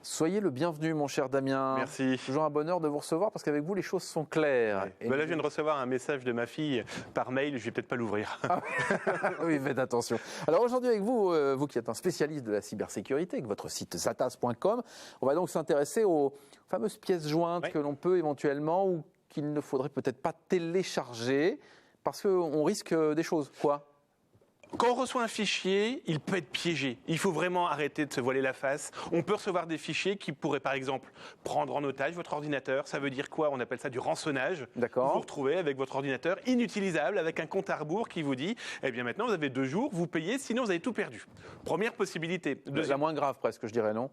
Soyez le bienvenu, mon cher Damien. Merci. Toujours un bonheur de vous recevoir parce qu'avec vous, les choses sont claires. Ouais. Là, je viens de recevoir un message de ma fille par mail, je vais peut-être pas l'ouvrir. Ah oui, faites attention. Alors aujourd'hui, avec vous, vous qui êtes un spécialiste de la cybersécurité, avec votre site zatas.com, on va donc s'intéresser aux fameuses pièces jointes que l'on peut éventuellement ou qu'il ne faudrait peut-être pas télécharger parce qu'on risque des choses. Quoi ? Quand on reçoit un fichier, il peut être piégé. Il faut vraiment arrêter de se voiler la face. On peut recevoir des fichiers qui pourraient, par exemple, prendre en otage votre ordinateur. Ça veut dire quoi? On appelle ça du rançonnage. D'accord. Vous vous retrouvez avec votre ordinateur inutilisable, avec un compte à rebours qui vous dit « Eh bien maintenant, vous avez 2 jours, vous payez, sinon vous avez tout perdu. » Première possibilité. La moins grave presque, je dirais, non ?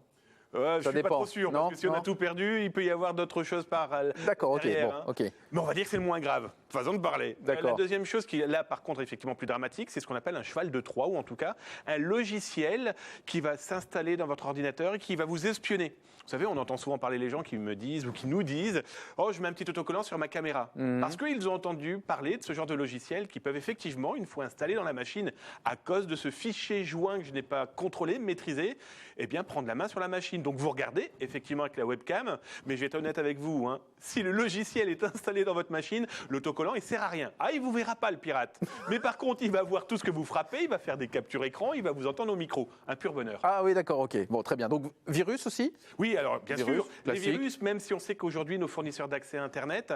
Je suis pas trop sûr, non, parce que si on a tout perdu, il peut y avoir d'autres choses par D'accord, ok, derrière, bon, ok. Mais on va dire que c'est le moins grave, façon de parler. D'accord. La deuxième chose qui est là, par contre, effectivement plus dramatique, c'est ce qu'on appelle un cheval de Troie, ou en tout cas un logiciel qui va s'installer dans votre ordinateur et qui va vous espionner. Vous savez, on entend souvent parler les gens qui me disent ou qui nous disent « Oh, je mets un petit autocollant sur ma caméra Parce qu'ils ont entendu parler de ce genre de logiciels qui peuvent effectivement, une fois installés dans la machine, à cause de ce fichier joint que je n'ai pas contrôlé, maîtrisé, eh bien prendre la main sur la machine. Donc vous regardez, effectivement avec la webcam, mais je vais être honnête avec vous, si le logiciel est installé dans votre machine, l'autocollant il sert à rien. Ah, il vous verra pas le pirate, mais par contre il va voir tout ce que vous frappez, il va faire des captures écran, il va vous entendre au micro, un pur bonheur. Ah oui, d'accord, ok. Bon, très bien. Donc virus aussi ? Oui, alors bien Virus, sûr, classique. les virus, même si on sait qu'aujourd'hui nos fournisseurs d'accès à Internet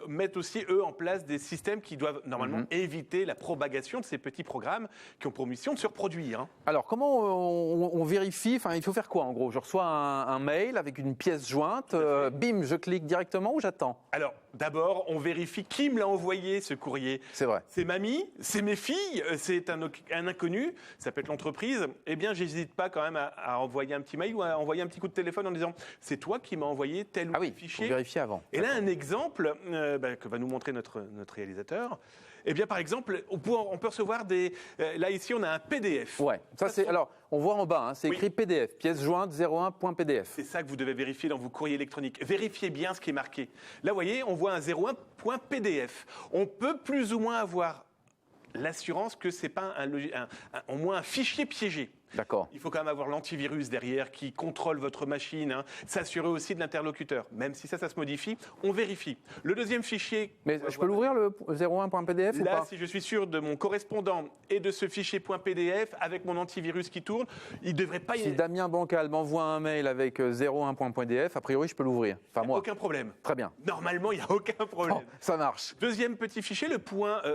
mettent aussi eux en place des systèmes qui doivent normalement éviter la propagation de ces petits programmes qui ont pour mission de se reproduire. Alors, comment on vérifie ? Enfin, il faut faire quoi en gros ? Je reçois un mail avec une pièce jointe, bim, je clique directement ou j'attends ? Alors, d'abord, on vérifie qui me l'a envoyé, ce courrier. C'est vrai. C'est mamie, c'est mes filles, c'est un inconnu, ça peut être l'entreprise. Eh bien, j'hésite pas quand même à envoyer un petit mail ou à envoyer un petit coup de téléphone en disant « C'est toi qui m'as envoyé tel ou tel fichier ». Faut vérifier avant. Et là, un exemple que va nous montrer notre réalisateur. Eh bien, par exemple, on peut recevoir des... là, ici, on a un PDF. Ouais, ça c'est... Alors, on voit en bas, c'est écrit PDF, pièce jointe 01.pdf. C'est ça que vous devez vérifier dans vos courriers électroniques. Vérifiez bien ce qui est marqué. Là, vous voyez, on voit un 01.pdf. On peut plus ou moins avoir l'assurance que ce n'est pas au moins un fichier piégé. D'accord. Il faut quand même avoir l'antivirus derrière qui contrôle votre machine, s'assurer aussi de l'interlocuteur. Même si ça se modifie, on vérifie. Le deuxième fichier... Mais je peux l'ouvrir le 01.pdf ou pas ? Là, si je suis sûr de mon correspondant et de ce fichier .pdf avec mon antivirus qui tourne, il ne devrait pas y... Si Damien Bancal m'envoie un mail avec 01.pdf, a priori, je peux l'ouvrir. Enfin, moi. Aucun problème. Très bien. Normalement, il n'y a aucun problème. Oh, ça marche. Deuxième petit fichier, le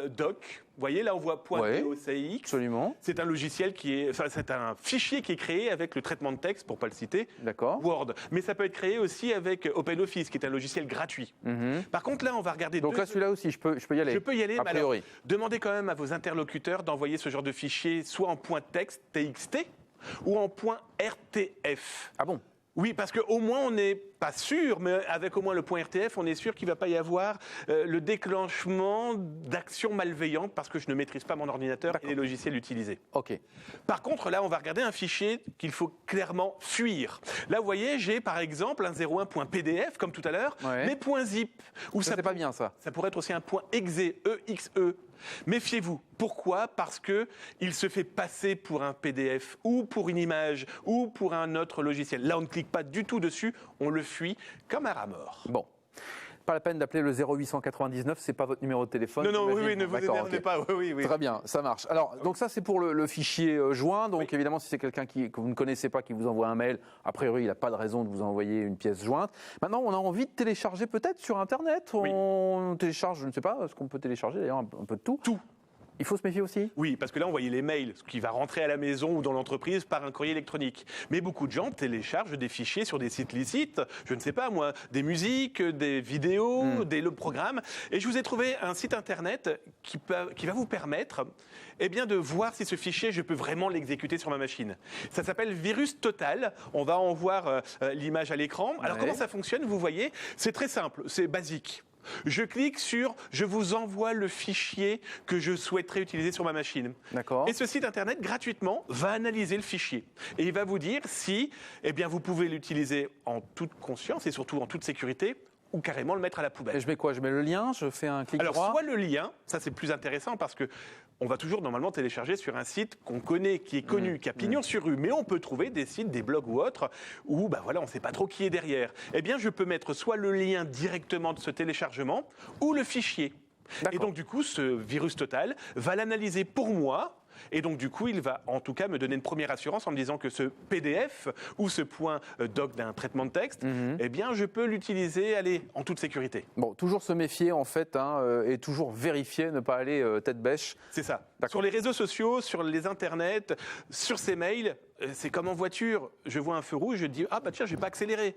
.doc. Vous voyez, là, on voit .docx. Absolument. C'est un logiciel c'est un fichier qui est créé avec le traitement de texte, pour ne pas le citer, Word. Mais ça peut être créé aussi avec OpenOffice, qui est un logiciel gratuit. Par contre, là, on va regarder... Donc là, celui-là aussi, je peux y aller. Je peux y aller, a priori. Alors, demandez quand même à vos interlocuteurs d'envoyer ce genre de fichier soit en .text, TXT, ou en .rtf. Ah bon ? Oui, parce qu'au moins, on n'est pas sûr, mais avec au moins le .rtf, on est sûr qu'il ne va pas y avoir le déclenchement d'actions malveillantes parce que je ne maîtrise pas mon ordinateur et les logiciels utilisés. Ok. Par contre, là, on va regarder un fichier qu'il faut clairement fuir. Là, vous voyez, j'ai par exemple un 01.pdf, comme tout à l'heure, mais .zip. Ça, c'est pas bien, ça. Ça pourrait être aussi un .exe, E-X-E. Méfiez-vous. Pourquoi ? Parce qu'il se fait passer pour un PDF ou pour une image ou pour un autre logiciel. Là, on ne clique pas du tout dessus, on le fuit comme un rat mort. Bon. Pas la peine d'appeler le 0899, c'est pas votre numéro de téléphone. Non, oui, ne vous énervez pas. Oui. Très bien, ça marche. Alors, donc ça, c'est pour le fichier joint. Donc, évidemment, si c'est quelqu'un que vous ne connaissez pas qui vous envoie un mail, a priori, il n'a pas de raison de vous envoyer une pièce jointe. Maintenant, on a envie de télécharger peut-être sur Internet. On télécharge, je ne sais pas, ce qu'on peut télécharger d'ailleurs, un peu de tout. Tout. Il faut se méfier aussi ? Oui, parce que là, on voyait les mails, ce qui va rentrer à la maison ou dans l'entreprise par un courrier électronique. Mais beaucoup de gens téléchargent des fichiers sur des sites licites, je ne sais pas moi, des musiques, des vidéos, des programmes. Et je vous ai trouvé un site internet qui va vous permettre de voir si ce fichier, je peux vraiment l'exécuter sur ma machine. Ça s'appelle Virus Total. On va en voir l'image à l'écran. Alors comment ça fonctionne ? Vous voyez, c'est très simple, c'est basique. Je clique sur « Je vous envoie le fichier que je souhaiterais utiliser sur ma machine ». D'accord. Et ce site internet, gratuitement, va analyser le fichier. Et il va vous dire si vous pouvez l'utiliser en toute conscience et surtout en toute sécurité ou carrément le mettre à la poubelle. Et je mets quoi ? Je mets le lien ? Je fais un clic droit ? Alors, soit le lien, ça c'est plus intéressant parce que on va toujours normalement télécharger sur un site qu'on connaît, qui est connu, qui a pignon sur rue. Mais on peut trouver des sites, des blogs ou autres, où on ne sait pas trop qui est derrière. Eh bien, je peux mettre soit le lien directement de ce téléchargement, ou le fichier. Et donc, du coup, ce virus total va l'analyser pour moi. Et donc, du coup, il va en tout cas me donner une première assurance en me disant que ce PDF ou ce point doc d'un traitement de texte, eh bien, je peux l'utiliser, en toute sécurité. Bon, toujours se méfier, en fait, et toujours vérifier, ne pas aller tête bêche. C'est ça. Sur les réseaux sociaux, sur les internets, sur ces mails, c'est comme en voiture. Je vois un feu rouge, je dis, tiens, je vais pas accélérer.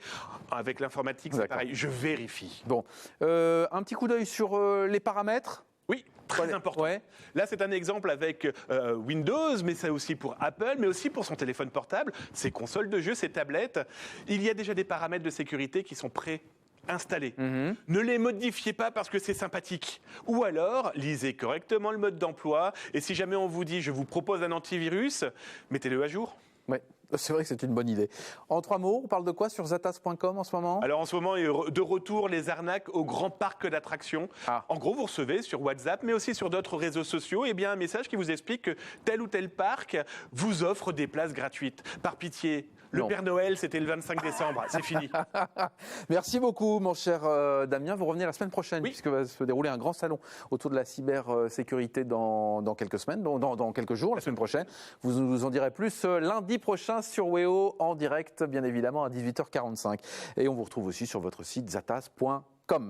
Avec l'informatique, c'est pareil. Je vérifie. Bon. Un petit coup d'œil sur les paramètres. Oui, très important. Ouais. Là, c'est un exemple avec Windows, mais c'est aussi pour Apple, mais aussi pour son téléphone portable, ses consoles de jeux, ses tablettes. Il y a déjà des paramètres de sécurité qui sont préinstallés. Ne les modifiez pas parce que c'est sympathique. Ou alors, lisez correctement le mode d'emploi. Et si jamais on vous dit, je vous propose un antivirus, mettez-le à jour. Oui. C'est vrai que c'est une bonne idée. En 3 mots, on parle de quoi sur zatas.com en ce moment ? Alors en ce moment, de retour les arnaques au grand parc d'attractions. En gros, vous recevez sur WhatsApp, mais aussi sur d'autres réseaux sociaux, un message qui vous explique que tel ou tel parc vous offre des places gratuites. Par pitié, le Père Noël, c'était le 25 décembre, c'est fini. Merci beaucoup, mon cher Damien. Vous revenez la semaine prochaine, puisque va se dérouler un grand salon autour de la cybersécurité dans quelques semaines, dans quelques jours, la semaine prochaine. Vous nous en direz plus lundi prochain sur WEO en direct, bien évidemment, à 18h45. Et on vous retrouve aussi sur votre site zatas.com.